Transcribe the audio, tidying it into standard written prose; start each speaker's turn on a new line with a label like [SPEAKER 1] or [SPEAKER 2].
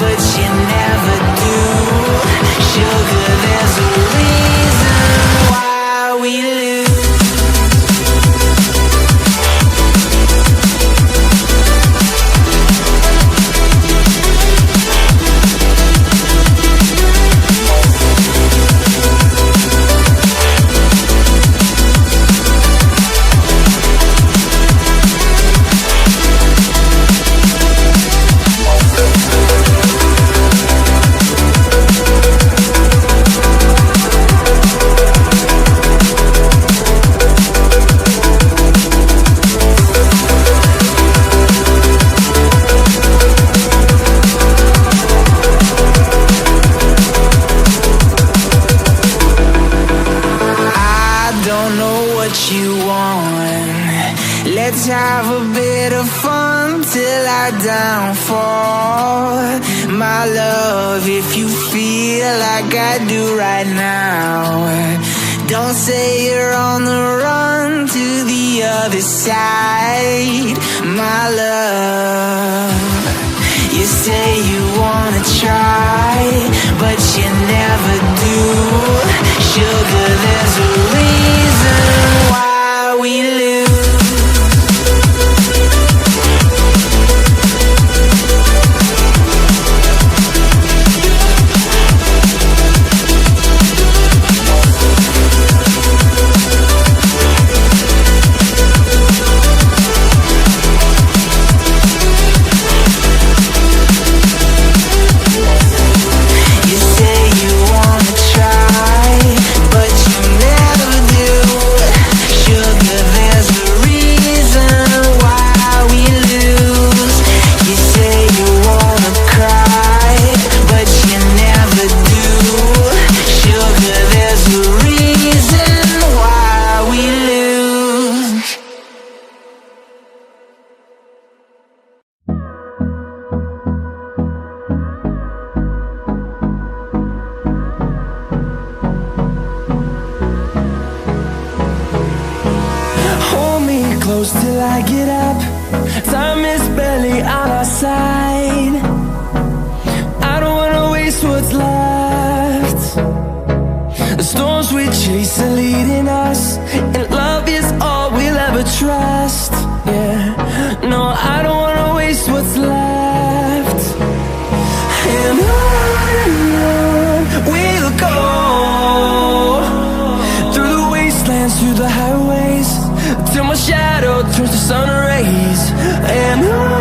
[SPEAKER 1] but you never do. Sugar, there's a reason why we lose. Let's have a bit of fun till I downfall. My love, if you feel like I do right now, don't say you're on the run to the other side. My love, you say you wanna try, but you never do. Sugar, there's a reason why we lose.
[SPEAKER 2] Close till I get up. Time is barely on our side. I don't wanna waste what's left. The storms we chase are leading us, and love is all we'll ever trust. Yeah, no, I don't wanna waste what's left. And on we'll go, through the wastelands, through the highways, till my shadow turns to sun rays. And on